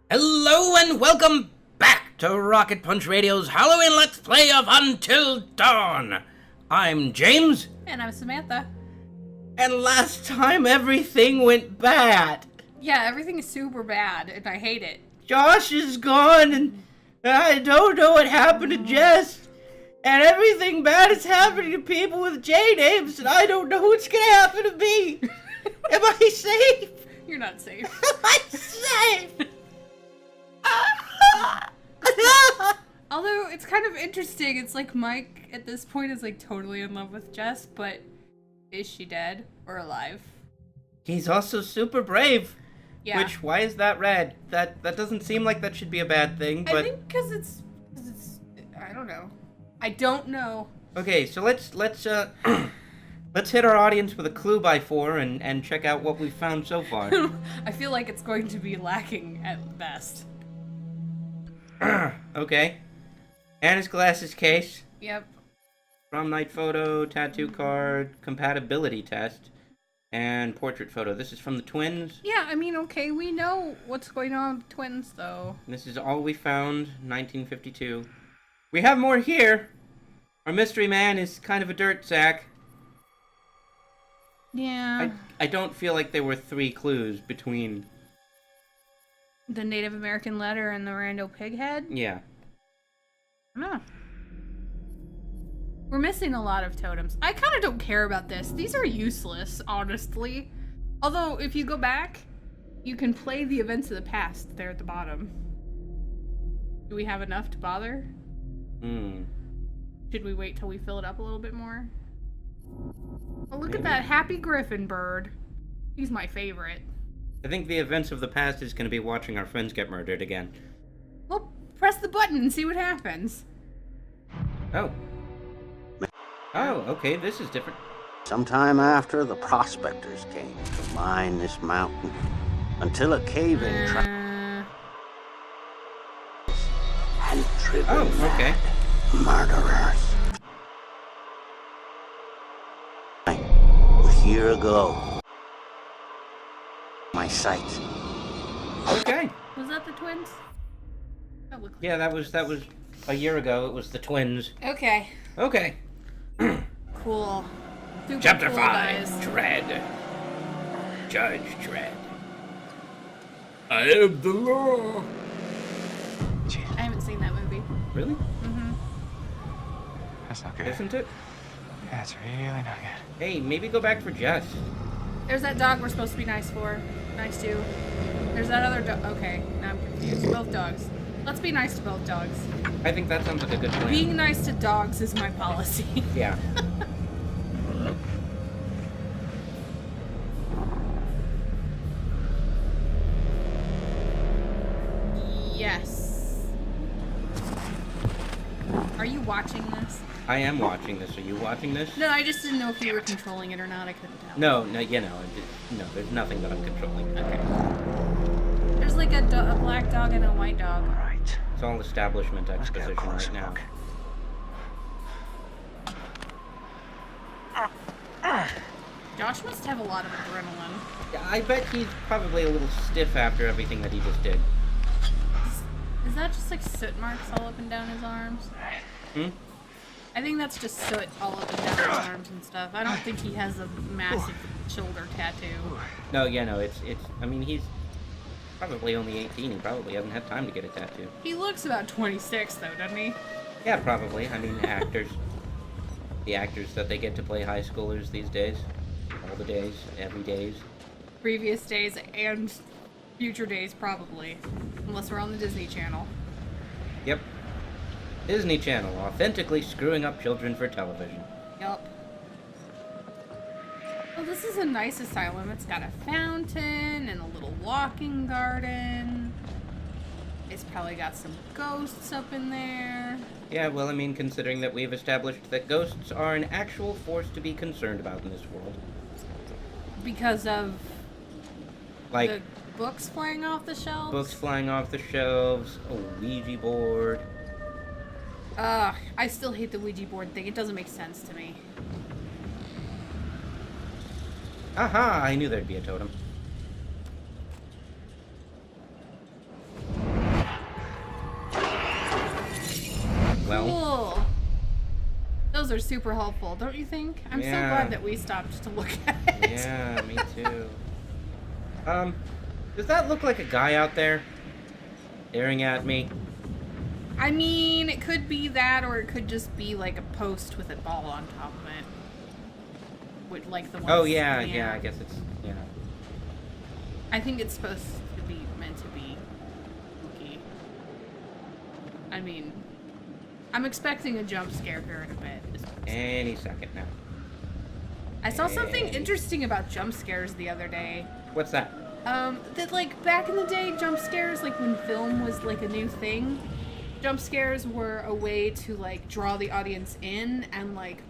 Hello and welcome back to Rocket Punch Radio's Halloween Let's Play of Until Dawn. I'm James. And I'm Samantha. And last time everything went bad. Yeah, everything is super bad, and I hate it. Josh is gone, and I don't know what happened to Jess. And everything bad is happening to people with J names, and I don't know what's gonna happen to me. Am I safe? You're not safe. Am I safe? Although, it's kind of interesting. It's like Mike, at this point, is like totally in love with Jess, but is she dead or alive? He's also super brave. Yeah. Which, why is that red? That doesn't seem like that should be a bad thing, but... I think because it's... I don't know. I don't know. Okay, so let's let's hit our audience with a clue by 4 and check out what we've found so far. I feel like it's going to be lacking at best. Okay. Anna's glasses case. Yep. Prom night photo, tattoo card, compatibility test, and portrait photo. This is from the twins. Yeah, I mean, okay, we know what's going on with twins, though. This is all we found, 1952. We have more here. Our mystery man is kind of a dirt sack. Yeah. I don't feel like there were 3 clues between... The Native American letter and the rando pig head? Yeah. No. We're missing a lot of totems. I kind of don't care about this. These are useless, honestly. Although, if you go back, you can play the events of the past there at the bottom. Do we have enough to bother? Should we wait till we fill it up a little bit more? Oh, look at that happy griffin bird. He's my favorite. I think the events of the past is going to be watching our friends get murdered again. Well, press the button and see what happens. Oh. Oh, okay, this is different. Sometime after, the prospectors came to mine this mountain until a cave-in and driven okay. murderers. A year ago, my sight. Okay. Was that the twins? That looked Yeah, that was a year ago. It was the twins. Okay. Okay. Cool. Super Chapter cool, 5, guys. Dredd. Judge Dredd. I am the law. I haven't seen that movie. Really? Mm-hmm. That's not good. Isn't it? That's really not good. Hey, maybe go back for Jess. There's that dog we're supposed to be nice for. Nice to. There's that other dog. Okay, now I'm confused. Both dogs. Let's be nice to both dogs. I think that sounds like a good plan. Being nice to dogs is my policy. Yeah. Yes. Are you watching this? I am watching this. Are you watching this? No, I just didn't know if you were controlling it or not. I couldn't tell. No, you know, no, there's nothing that I'm controlling. Okay. There's like a black dog and a white dog. All right. It's all establishment Let's get a exposition closer right now. look. Josh must have a lot of adrenaline. Yeah, I bet he's probably a little stiff after everything that he just did. Is that just like soot marks all up and down his arms? Hmm? I think that's just soot all up and down his arms and stuff. I don't think he has a massive shoulder tattoo. No, yeah, no, it's. I mean, he's probably only 18. He probably hasn't had time to get a tattoo. He looks about 26 though, doesn't he? Yeah, probably. I mean, actors. The actors that they get to play high schoolers these days. All the days, every days. Previous days and future days probably. Unless we're on the Disney Channel. Yep. Disney Channel, authentically screwing up children for television. Yup. Well, this is a nice asylum. It's got a fountain and a little walking garden. It's probably got some ghosts up in there. Yeah, well, I mean, considering that we've established that ghosts are an actual force to be concerned about in this world. Because of Like, the books flying off the shelves? books flying off the shelves, a Ouija board. Ugh, I still hate the Ouija board thing. It doesn't make sense to me. Aha, I knew there'd be a totem. super helpful, don't you think? I'm so Yeah. glad that we stopped to look at it. Yeah, me too. Does that look like a guy out there? Staring at me? I mean, it could be that, or it could just be like a post with a ball on top of it. With, like the ones, Oh, yeah, I guess it's, yeah. I think it's supposed to be meant to be spooky. I mean, I'm expecting a jump scare here in a bit. Any second now. I saw something interesting about jump scares the other day. What's that? That like back in the day, jump scares, like when film was like a new thing, jump scares were a way to like draw the audience in and like,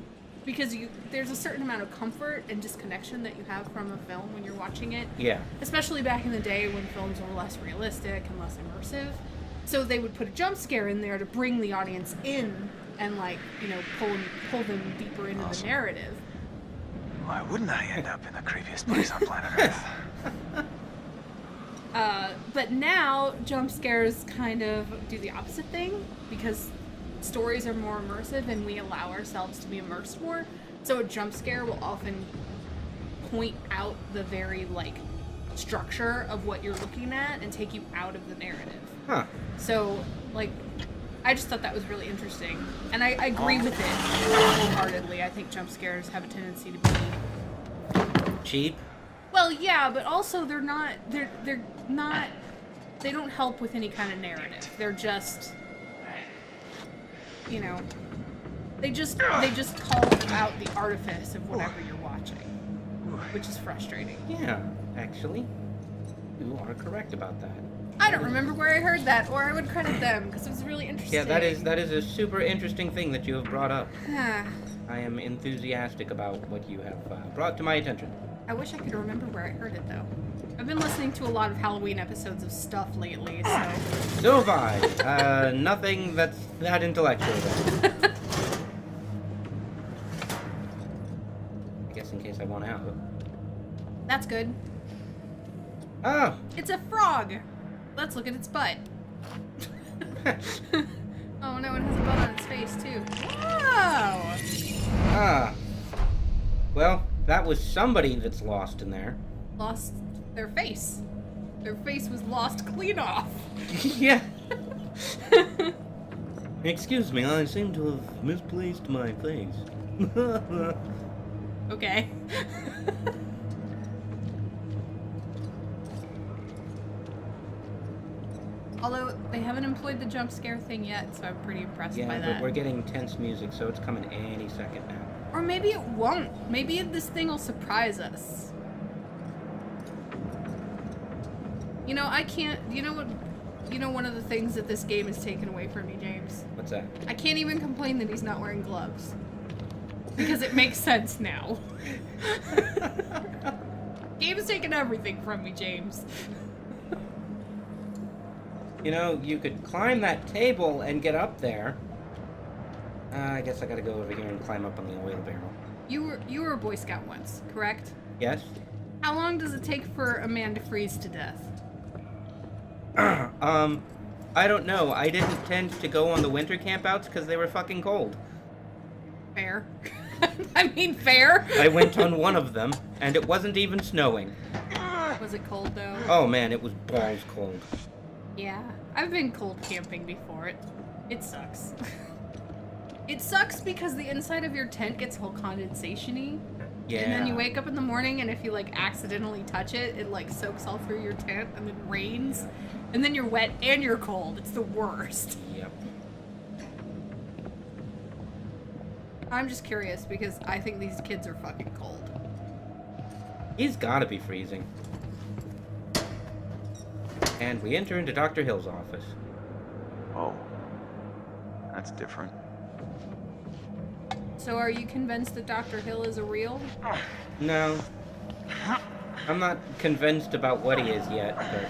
because there's a certain amount of comfort and disconnection that you have from a film when you're watching it. Yeah. Especially back in the day when films were less realistic and less immersive. So they would put a jump scare in there to bring the audience in and like, you know, pull them deeper into the narrative. Why wouldn't I end up in the creepiest place on planet Earth? But now jump scares kind of do the opposite thing because stories are more immersive and we allow ourselves to be immersed more. So a jump scare will often point out the very like structure of what you're looking at and take you out of the narrative. Huh. So like I just thought that was really interesting. And I agree with it wholeheartedly. I think jump scares have a tendency to be Cheap? well, yeah, but also they're not they don't help with any kind of narrative. They're just, you know, they just call out the artifice of whatever you're watching, which is frustrating. Yeah, actually. You are correct about that. I don't remember where I heard that, or I would credit them because it was really interesting. Yeah, that is a super interesting thing that you have brought up. Ah, I am enthusiastic about what you have brought to my attention. I wish I could remember where I heard it though. I've been listening to a lot of Halloween episodes of stuff lately, so. So have I. Nothing that's that intellectual then. I guess in case I want out. That's good. Oh! It's a frog. Let's look at its butt. Oh no, it has a butt on its face too. Wow! Ah. Well, that was somebody that's lost in there. Lost their face. Their face was lost clean off. Yeah. Excuse me, I seem to have misplaced my face. Okay. Although they haven't employed the jump scare thing yet, so I'm pretty impressed by Yeah, that. but we're getting tense music, so it's coming any second now. Or maybe it won't. Maybe this thing will surprise us. You know, I can't. You know what? You know one of the things that this game has taken away from me, James? What's that? I can't even complain that he's not wearing gloves. Because it makes sense now. Game has taken everything from me, James. You know, you could climb that table and get up there. I guess I gotta go over here and climb up on the oil barrel. You were a Boy Scout once, correct? Yes? How long does it take for a man to freeze to death? I don't know. I didn't tend to go on the winter campouts because they were fucking cold. Fair. I mean, fair. I went on one of them, and it wasn't even snowing. Was it cold, though? Oh man, it was balls cold. Yeah. I've been cold camping before. It sucks. It sucks because the inside of your tent gets whole condensation-y. Yeah. And then you wake up in the morning, and if you, like, accidentally touch it, it, like, soaks all through your tent, and then rains. And then you're wet and you're cold. It's the worst. Yep. I'm just curious, because I think these kids are fucking cold. He's gotta be freezing. And we enter into Dr. Hill's office. Whoa. That's different. So are you convinced that Dr. Hill is a real? No. I'm not convinced about what he is yet, but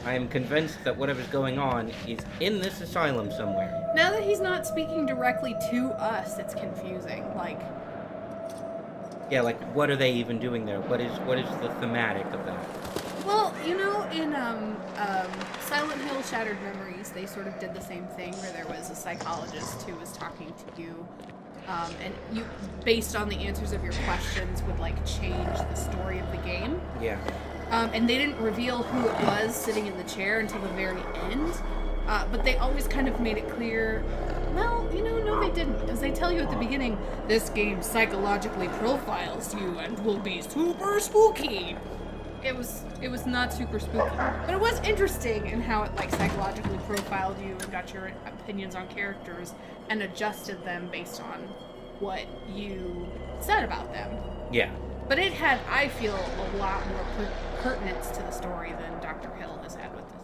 I am convinced that whatever's going on is in this asylum somewhere. Now that he's not speaking directly to us, it's confusing. Like, Yeah, like, what are they even doing there? What is the thematic of that? well, you know, in Silent Hill Shattered Memories, they sort of did the same thing where there was a psychologist who was talking to you and you, based on the answers of your questions, would like change the story of the game. Yeah. And they didn't reveal who it was sitting in the chair until the very end. But they always kind of made it clear, well, no they didn't. Because they tell you at the beginning, this game psychologically profiles you and will be super spooky. It was not super spooky. But it was interesting in how it like psychologically profiled you and got your opinions on characters and adjusted them based on what you said about them. Yeah. But it had, I feel, a lot more pertinence to the story than Dr. Hill has had with this.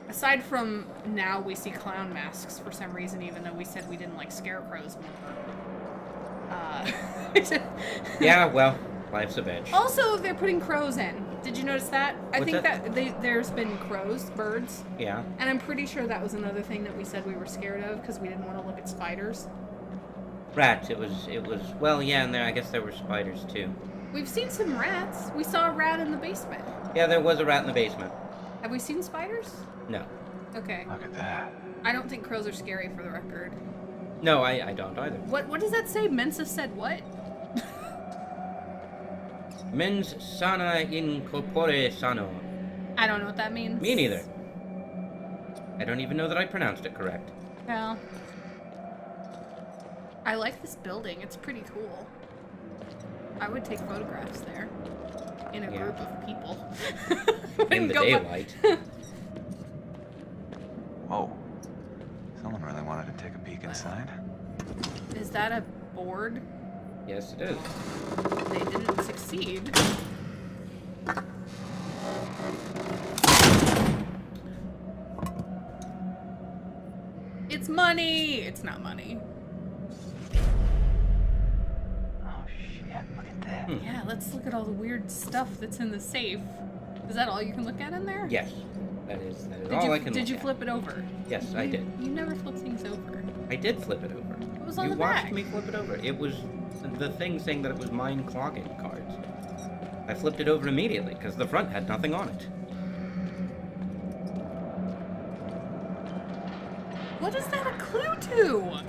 Aside from now we see clown masks for some reason, even though we said we didn't like scarecrows more. Yeah, well, life's a bitch. Also, they're putting crows in. Did you notice that? I What's think that? there's been crows, birds. Yeah. And I'm pretty sure that was another thing that we said we were scared of because we didn't want to look at spiders. Rats, it was, well, yeah, and I guess there were spiders too. We've seen some rats. We saw a rat in the basement. Yeah, there was a rat in the basement. Have we seen spiders? No. Okay. Look at that. I don't think crows are scary, for the record. No, I don't either. What does that say? Mensa said what? Mens sana in corpore sano. I don't know what that means. Me neither. I don't even know that I pronounced it correct. Well, I like this building. It's pretty cool. I would take photographs there. In a Yeah. group of people. In the Go daylight. Whoa. Someone really wanted to take a peek inside. Is that a board? Yes, it is. They didn't succeed. It's money! It's not money. Oh shit, look at that. Yeah, let's look at all the weird stuff that's in the safe. Is that all you can look at in there? Yes. That is Did all you, I can did look you at. flip it over? Yes, I did. You never flip things over. I did flip it over. What was on You the watched back? me flip it over. It was the thing saying that it was mine clogging cards. I flipped it over immediately because the front had nothing on it. What is that a clue to?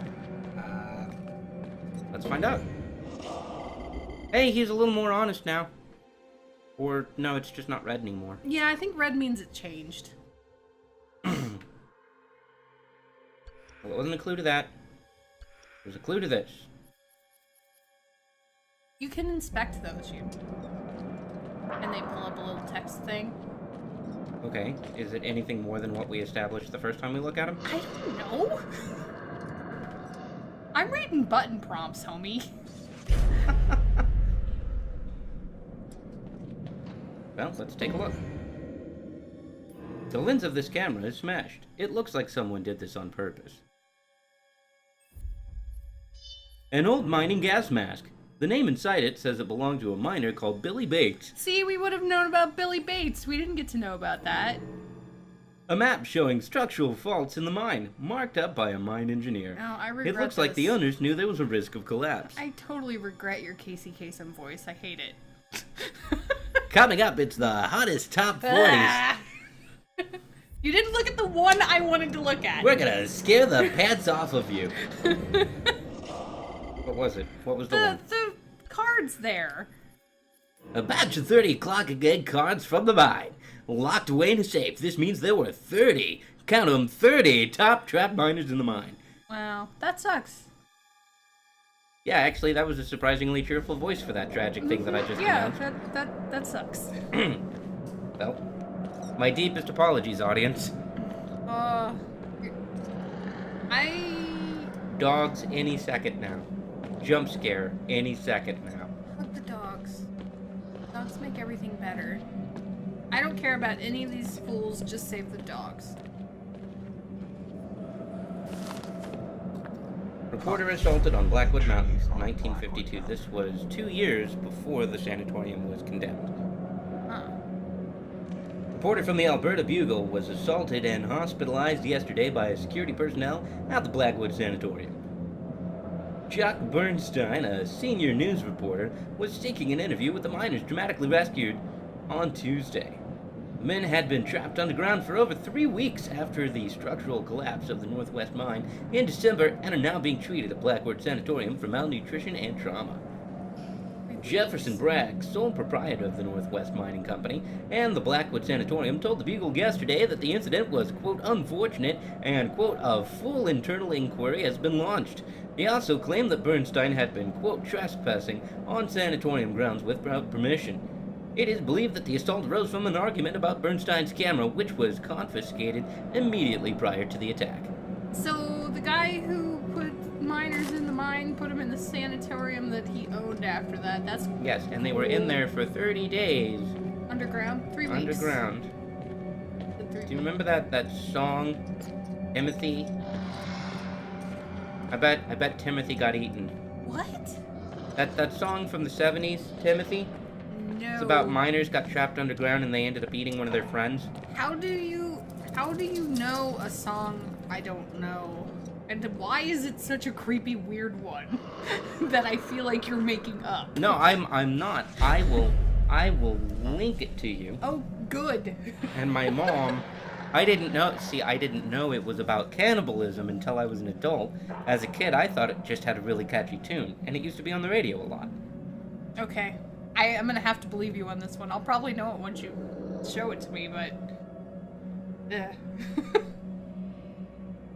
Let's find out. Hey, he's a little more honest now. Or, no, it's just not red anymore. Yeah, I think red means it changed. Well, it wasn't a clue to that. It was a clue to this. You can inspect those, and they pull up a little text thing. Okay, is it anything more than what we established the first time we look at him? I don't know. I'm reading button prompts, homie. Well, let's take a look. The lens of this camera is smashed. It looks like someone did this on purpose. An old mining gas mask. The name inside it says it belonged to a miner called Billy Bates. See, we would have known about Billy Bates. We didn't get to know about that. A map showing structural faults in the mine, marked up by a mine engineer. Oh, I regret It looks like the this. owners knew there was a risk of collapse. I totally regret your Casey Kasem voice. I hate it. Coming up, it's the hottest top 40s. Ah. You didn't look at the one I wanted to look at. We're gonna scare the pants off of you. What was it? What was the one? The cards there. A batch of 30 clock again cards from the mine. Locked away in a safe. This means there were 30, count 'em, 30 top trap miners in the mine. Wow, that sucks. Yeah, actually, that was a surprisingly cheerful voice for that tragic thing that I just Yeah, announced. that sucks. Well, my deepest apologies, audience. Dogs any second now. Jump scare any second now. Fuck the dogs. Dogs make everything better. I don't care about any of these fools, just save the dogs. Reporter assaulted on Blackwood Mountains, 1952. This was 2 years before the sanatorium was condemned. Huh. Reporter from the Alberta Bugle was assaulted and hospitalized yesterday by security personnel at the Blackwood Sanatorium. Chuck Bernstein, a senior news reporter, was seeking an interview with the miners dramatically rescued on Tuesday. The men had been trapped underground for over 3 weeks after the structural collapse of the Northwest Mine in December and are now being treated at Blackwood Sanatorium for malnutrition and trauma. Jefferson Bragg, sole proprietor of the Northwest Mining Company and the Blackwood Sanatorium, told the Bugle yesterday that the incident was, quote, unfortunate and, quote, a full internal inquiry has been launched. He also claimed that Bernstein had been, quote, trespassing on sanatorium grounds without permission. It is believed that the assault arose from an argument about Bernstein's camera, which was confiscated immediately prior to the attack. So the guy who put miners in the mine put them in the sanatorium that he owned after that. That's Yes, and they were in there for 30 days. underground. 3 weeks. Underground. Do you remember that song, Timothy? I bet Timothy got eaten. What? That song from the 70s, Timothy? No. It's about miners got trapped underground and they ended up eating one of their friends. How do you know a song I don't know? And why is it such a creepy, weird one that I feel like you're making up? No, I'm not. I will link it to you. Oh, good. And my mom, I didn't know it was about cannibalism until I was an adult. As a kid, I thought it just had a really catchy tune, and it used to be on the radio a lot. Okay. I'm gonna have to believe you on this one. I'll probably know it once you show it to me, but... Ugh.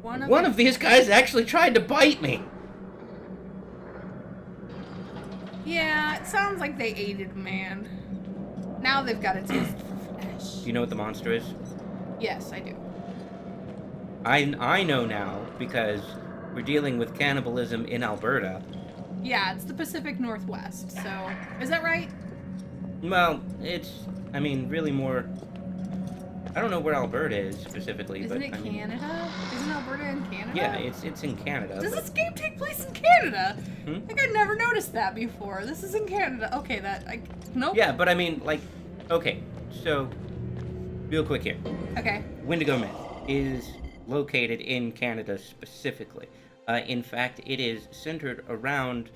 One of these guys actually tried to bite me. Yeah, it sounds like they aided a man. Now they've got a taste for flesh. Do you know what the monster is? Yes, I do. I know now because we're dealing with cannibalism in Alberta. Yeah, it's the Pacific Northwest, so... Is that right? Well, it's, really more... I don't know where Alberta is specifically, Isn't but it Canada? Isn't Alberta in Canada? Yeah, it's in Canada. Does but- this game take place in Canada? Hmm? I think I never noticed that before. This is in Canada. Okay, nope. Yeah, but okay, so, real quick here. Okay. Wendigo Myth is located in Canada specifically. In fact, it is centered around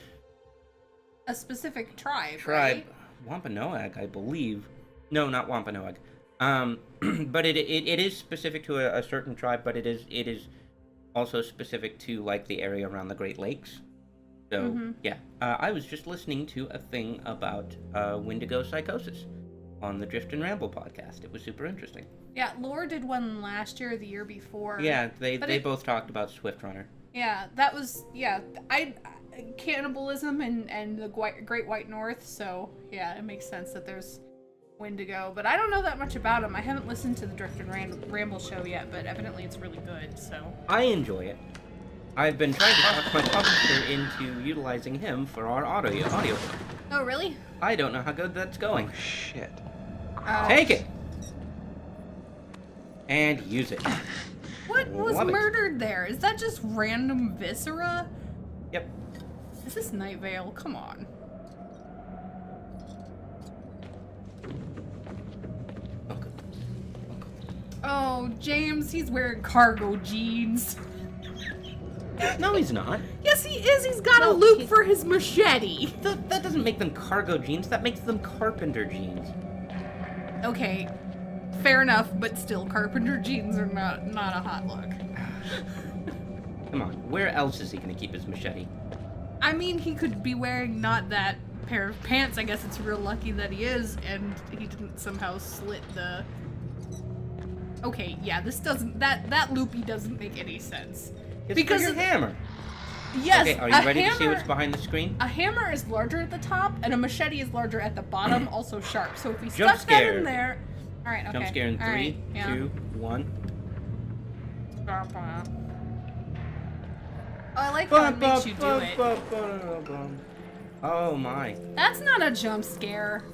A specific tribe, right? Wampanoag, I believe. No, not Wampanoag. But it is specific to a certain tribe, but it is also specific to like the area around the Great Lakes. So yeah, I was just listening to a thing about Wendigo psychosis on the Drift and Ramble podcast. It was super interesting. Yeah, Lore did one last year or the year before. Yeah, they both talked about Swift Runner. Yeah, that was cannibalism and the Great White North. So yeah, it makes sense that there's Wendigo, but I don't know that much about him. I haven't listened to the Drift and Ramble show yet, but evidently it's really good. So I enjoy it. I've been trying to talk my publisher into utilizing him for our audio. Oh, really? I don't know how good that's going. Oh, shit. Take it! And use it. What was Love it. murdered there? Is that just random viscera? Yep. Is this Night Vale? Come on. Okay. Oh, James, he's wearing cargo jeans. No, he's not. Yes, he is. He's got a No, loop he- for his machete. That doesn't make them cargo jeans. That makes them carpenter jeans. Okay, fair enough, but still, carpenter jeans are not a hot look. Come on. Where else is he going to keep his machete? I mean, he could be wearing not that pair of pants. I guess it's real lucky that he is, and he didn't somehow slit the... Okay, yeah, this doesn't... That loopy doesn't make any sense. It's Because for your of- hammer. Yes, Okay, are you ready to see what's behind the screen? A hammer is larger at the top, and a machete is larger at the bottom, also sharp. So if we Jump stuck that scare. in there... Alright, okay. Jump scare in All 3, right, yeah. 2, 1. Oh, I like how it makes you do it. Oh my. That's not a jump scare.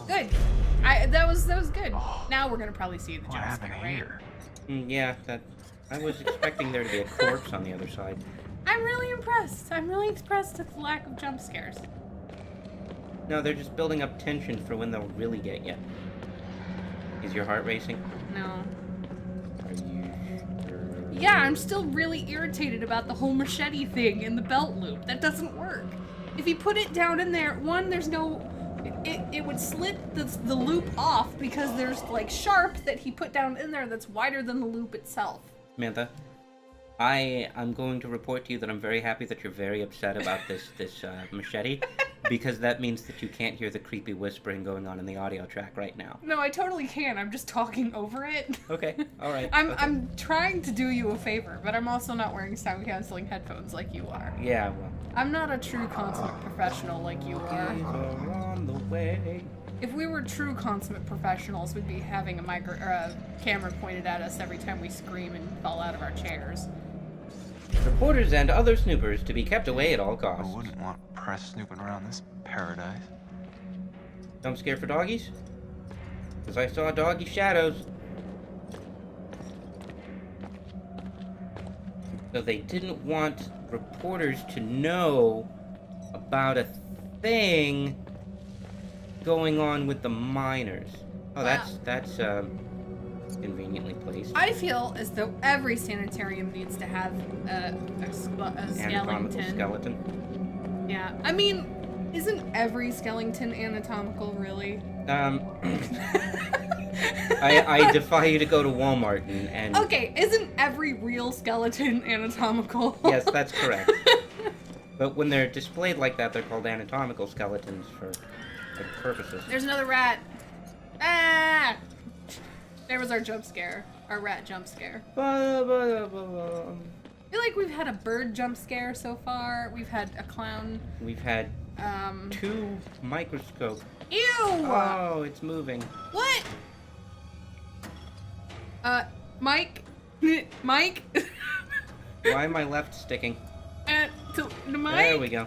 Good. That was good. Now we're gonna probably see the What jump happened scare, right? here? Yeah, I was expecting there to be a corpse on the other side. I'm really impressed. I'm really impressed at the lack of jump scares. No, they're just building up tension for when they'll really get you. Is your heart racing? No. Are you sure? Yeah, I'm still really irritated about the whole machete thing in the belt loop. That doesn't work. If you put it down in there, one, there's no it would slit the loop off because there's like sharp that he put down in there that's wider than the loop itself. Samantha, I'm going to report to you that I'm very happy that you're very upset about this machete, because that means that you can't hear the creepy whispering going on in the audio track right now. No, I totally can. I'm just talking over it. Okay, all right. I'm trying to do you a favor, but I'm also not wearing sound canceling headphones like you are. Yeah, well. I'm not a true consummate professional like you are. On the way. If we were true consummate professionals, we'd be having a camera pointed at us every time we scream and fall out of our chairs. Reporters and other snoopers to be kept away at all I costs. wouldn't want press snooping around this paradise. Jump scare for doggies? Because I saw doggy shadows. So they didn't want reporters to know about a thing going on with the miners. Oh, Wow. that's conveniently placed. I feel as though every sanitarium needs to have a Anatomical skeleton. skeleton. Yeah, I mean, isn't every skeleton anatomical, really? I defy you to go to Walmart and Okay, isn't every real skeleton anatomical? Yes, that's correct. But when they're displayed like that, they're called anatomical skeletons for purposes. There's another rat. Ah! There was our jump scare. Our rat jump scare. I feel like we've had a bird jump scare so far. We've had a clown. We've had 2 microscope. Ew! Oh, it's moving. What? Mike? Mike? Why am I left sticking? To Mike? There we go.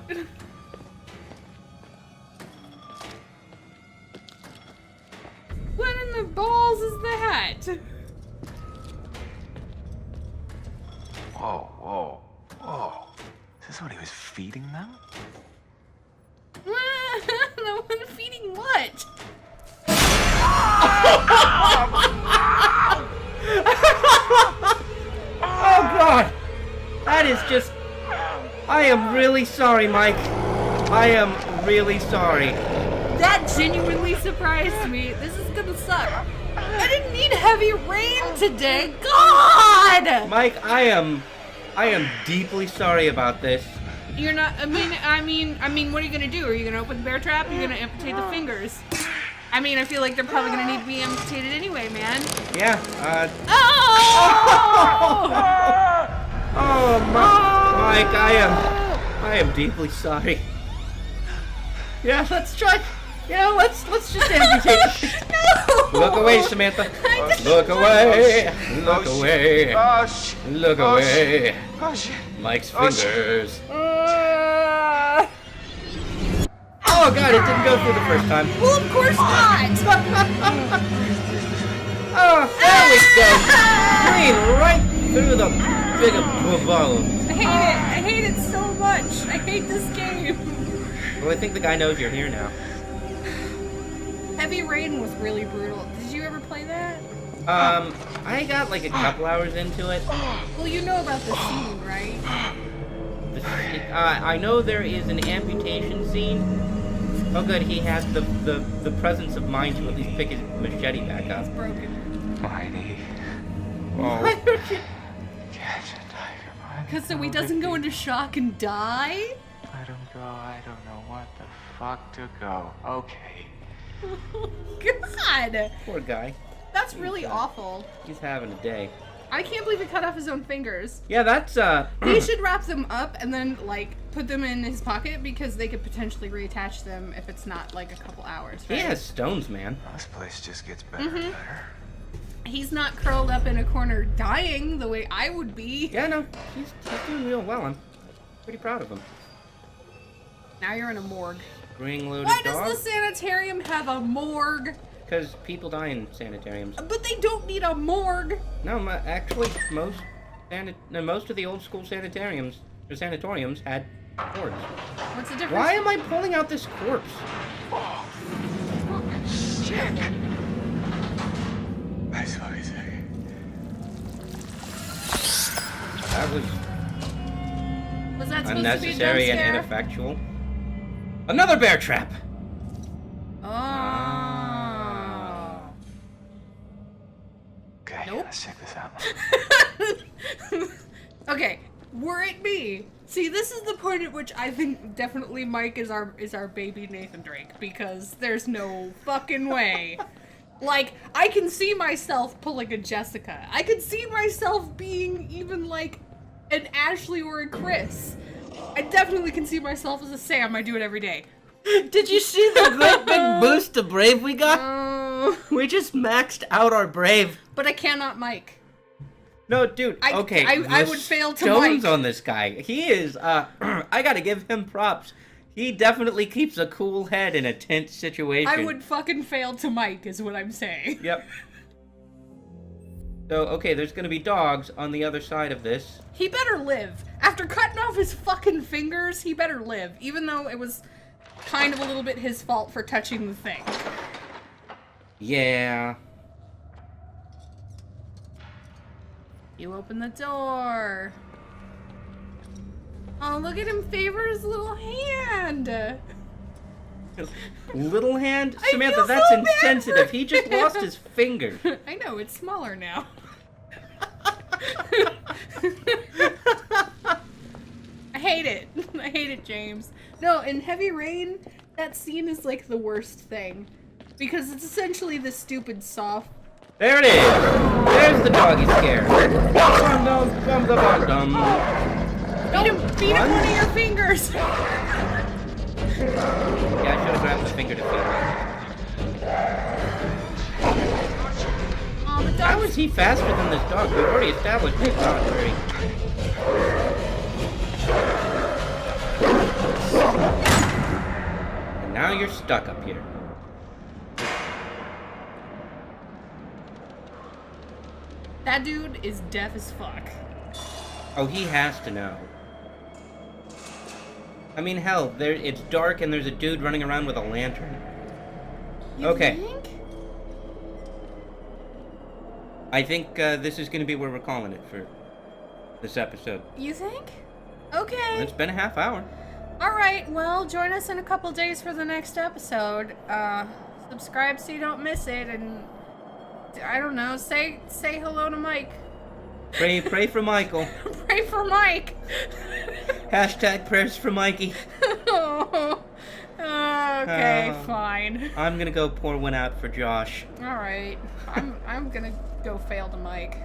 What in the balls is that? Whoa, whoa, whoa. Is this what he was feeding them? No one feeding what? Oh God! That is just... I am really sorry, Mike. I am really sorry. That genuinely surprised me. This is gonna suck. I didn't need heavy rain today. God! Mike, I am deeply sorry about this. You're not. I mean, what are you gonna do? Are you gonna open the bear trap? You're gonna amputate the fingers. I mean, I feel like they're probably gonna need to be amputated anyway, man. Yeah. Oh! Oh, Mike, I am deeply sorry. Yeah, let's try. Let's just amputate the fingers. No! Look away, Samantha. Look away. Look away. Oh, shit. Look Oh, away. Oh, shit. Mike's Oh, shit. fingers. Oh God, it didn't go through the first time. Well, of course not. Oh, there we go. Green right through the big bone. I hate it so much. I hate this game. Well, I think the guy knows you're here now. Heavy Rain was really brutal. Did you ever play that? I got like a couple hours into it. Well, you know about the scene, right? I know there is an amputation scene. Oh good, he has the presence of mind to at least pick his machete back up. It's broken. Mighty. Oh. Catch a tiger by the Because so he doesn't go into shock and die? Let him go. I don't know what the fuck to go. Okay. God! Poor guy. That's really awful. He's having a day. I can't believe he cut off his own fingers. Yeah, that's He should wrap them up and then, like, put them in his pocket because they could potentially reattach them if it's not, like, a couple hours, he right? has stones, man. This place just gets better and better. He's not curled up in a corner dying the way I would be. Yeah, no, he's doing real well. I'm pretty proud of him. Now you're in a morgue. Spring-loaded Why dog. does the sanitarium have a morgue? Because people die in sanitariums. But they don't need a morgue. No, actually, most of the old school sanatoriums had corpse. What's the difference? Why am I pulling out this corpse? Sick. That's what he's saying. That was Was that supposed unnecessary to be a and jump scare? ineffectual. Another bear trap! Okay, Nope. let's check this out. Okay, were it me? See, this is the point at which I think definitely Mike is our baby Nathan Drake, because there's no fucking way. Like, I can see myself pulling a Jessica. I could see myself being even like an Ashley or a Chris. I definitely can see myself as a Sam. I do it every day. Did you see the great big boost of Brave we got? Oh. We just maxed out our Brave. But I cannot Mike. No, dude. I the would fail to stones Mike. on this guy. He is. I gotta give him props. He definitely keeps a cool head in a tense situation. I would fucking fail to Mike, is what I'm saying. Yep. So, okay, there's gonna be dogs on the other side of this. He better live. After cutting off his fucking fingers, he better live. Even though it was kind of a little bit his fault for touching the thing. Yeah. You open the door. Oh, look at him favor his little hand. Little hand? I Samantha, feel that's so bad insensitive. for He just him. lost his finger. I know, it's smaller now. I hate it. I hate it, James. No, in Heavy Rain, that scene is like the worst thing. Because it's essentially this stupid soft. There it is. There's the doggy scare. Beat him one of your fingers! Yeah, I should have grabbed the finger to feel it. Oh, the How dog is he faster than this dog? We've already established he's not very. And now you're stuck up here. That dude is deaf as fuck. Oh, he has to know. I mean, hell, it's dark and there's a dude running around with a lantern. You Okay. think? I think this is going to be where we're calling it for this episode. You think? Okay. It's been a half hour. Alright, well, join us in a couple days for the next episode. Subscribe so you don't miss it, and I don't know, say hello to Mike. Pray for Michael. Pray for Mike. Hashtag prayers for Mikey. Okay, fine. I'm gonna go pour one out for Josh. Alright. I'm gonna go fail to Mike.